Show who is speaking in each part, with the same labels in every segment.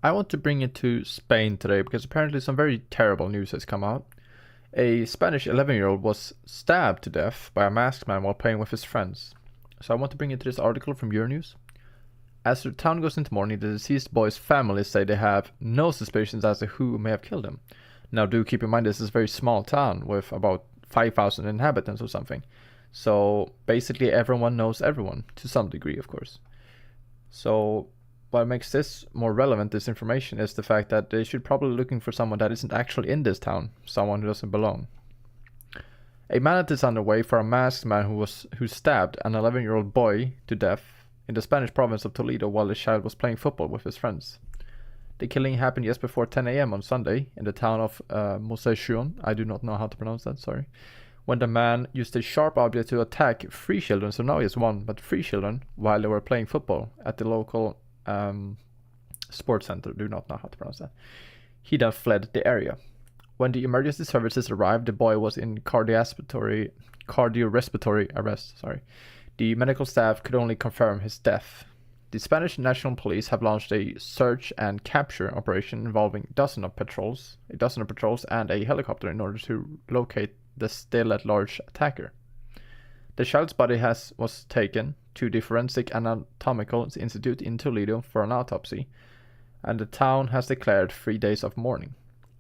Speaker 1: I want to bring it to Spain today because apparently some very terrible news has come out. A Spanish 11-year-old was stabbed to death by a masked man while playing with his friends. So I want to bring you to this article from Euronews. As the town goes into mourning, the deceased boy's family say they have no suspicions as to who may have killed him. Now do keep in mind this is a very small town with about 5,000 inhabitants or something. So basically everyone knows everyone, to some degree of course. So what makes this more relevant, this information, is the fact that they should probably be looking for someone that isn't actually in this town, someone who doesn't belong. A manhunt is underway for a masked man who stabbed an 11-year-old boy to death in the Spanish province of Toledo while the child was playing football with his friends. The killing happened just before 10 a.m. on Sunday in the town of Mosaichon. I do not know how to pronounce that, sorry. When the man used a sharp object to attack three children, so not just one, but three children, while they were playing football at the local sports center. Do not know how to pronounce that. He then fled the area. When the emergency services arrived, the boy was in cardiorespiratory arrest. The medical staff could only confirm his death. The Spanish National Police have launched a search and capture operation involving a dozen of patrols and a helicopter in order to locate the still at large attacker. The child's body was taken to the Forensic Anatomical Institute in Toledo for an autopsy, and the town has declared 3 days of mourning.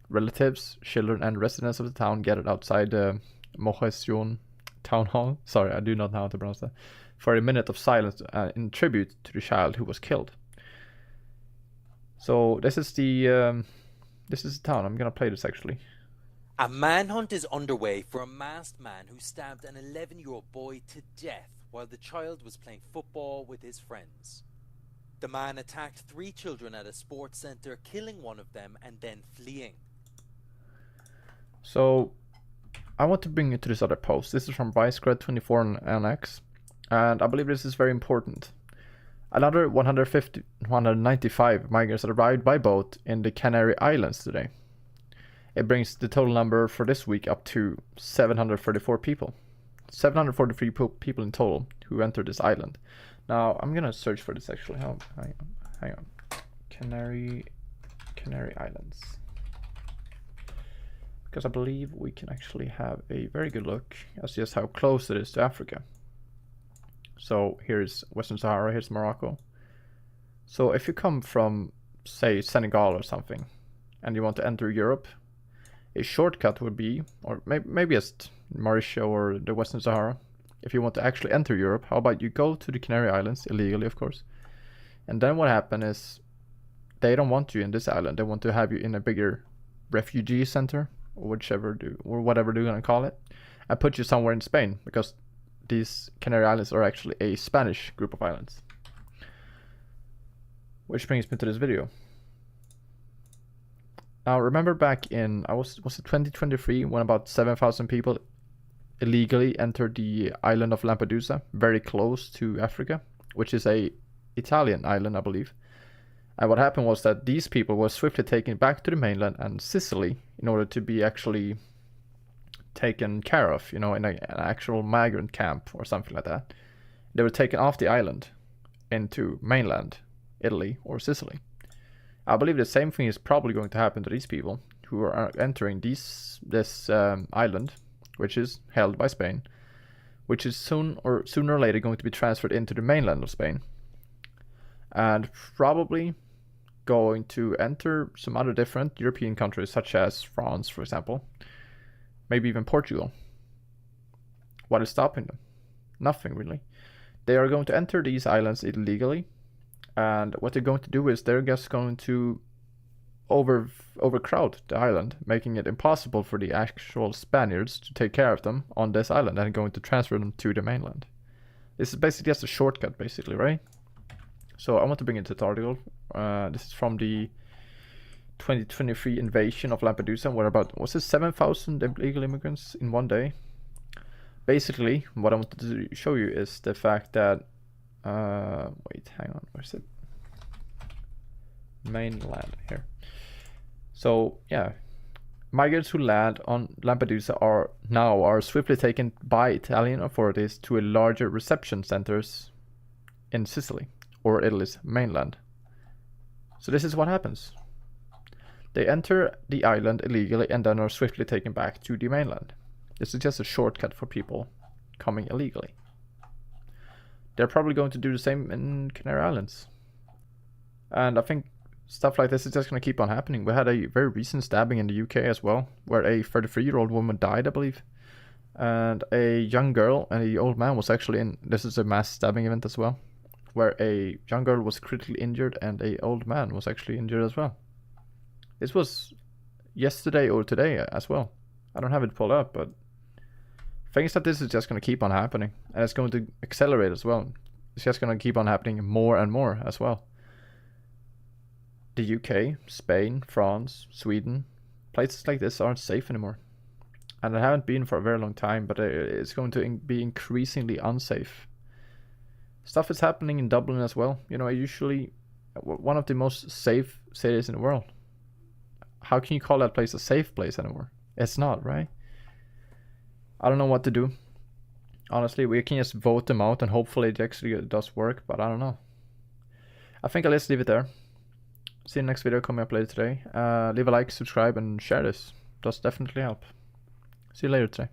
Speaker 1: Relatives, children, and residents of the town gathered outside the Mojesion town hall. Sorry, I do not know how to pronounce that. For a minute of silence in tribute to the child who was killed. So this is the town. I'm gonna play this actually.
Speaker 2: A manhunt is underway for a masked man who stabbed an 11-year-old boy to death while the child was playing football with his friends. The man attacked three children at a sports center, killing one of them and then fleeing.
Speaker 1: So I want to bring you to this other post. This is from Vicegrid24 and X, and I believe this is very important. Another 195 migrants arrived by boat in the Canary Islands today. It brings the total number for this week up to 734 people. 743 people in total who entered this island. Now I'm gonna search for this actually. Hang on. Canary Islands. Because I believe we can actually have a very good look as just how close it is to Africa. So here's Western Sahara, here's Morocco. So if you come from, say, Senegal or something, and you want to enter Europe, a shortcut would be, or maybe just Mauritius or the Western Sahara. If you want to actually enter Europe, how about you go to the Canary Islands, illegally of course. And then what happens is, they don't want you in this island, they want to have you in a bigger refugee center, or whatever they're gonna call it, and put you somewhere in Spain, because these Canary Islands are actually a Spanish group of islands. Which brings me to this video. Now remember back in, was it 2023, when about 7,000 people illegally entered the island of Lampedusa, very close to Africa, which is a Italian island, I believe. And what happened was that these people were swiftly taken back to the mainland and Sicily in order to be actually taken care of, in an actual migrant camp or something like that. They were taken off the island into mainland Italy or Sicily. I believe the same thing is probably going to happen to these people who are entering this island, which is held by Spain, which is sooner or later going to be transferred into the mainland of Spain, and probably going to enter some other different European countries, such as France, for example, maybe even Portugal. What is stopping them? Nothing really. They are going to enter these islands illegally, and what they're going to do is they're just going to overcrowd the island, making it impossible for the actual Spaniards to take care of them on this island and going to transfer them to the mainland. This is basically just a shortcut, basically, right? So I want to bring it to the article. This is from the 2023 invasion of Lampedusa, where about, was it 7,000 illegal immigrants in one day? Basically, what I wanted to show you is the fact that, wait, hang on, where's it? Mainland, here. So, yeah, migrants who land on Lampedusa are swiftly taken by Italian authorities to a larger reception centers in Sicily, or Italy's mainland. So this is what happens. They enter the island illegally and then are swiftly taken back to the mainland. This is just a shortcut for people coming illegally. They're probably going to do the same in Canary Islands. And I think stuff like this is just going to keep on happening. We had a very recent stabbing in the UK as well, where a 33-year-old woman died, I believe. And a young girl and a old man was actually in. This is a mass stabbing event as well, where a young girl was critically injured and a old man was actually injured as well. This was yesterday or today as well. I don't have it pulled up, but things that this is just going to keep on happening, and it's going to accelerate as well. It's just going to keep on happening more and more as well. The UK, Spain, France, Sweden, places like this aren't safe anymore. And they haven't been for a very long time, but it's going to be increasingly unsafe. Stuff is happening in Dublin as well. You know, usually one of the most safe cities in the world. How can you call that place a safe place anymore? It's not, right? I don't know what to do. Honestly, we can just vote them out and hopefully it actually does work, but I don't know. I think I'll just leave it there. See you next video coming up later today. Leave a like, subscribe, and share this. Does definitely help. See you later today.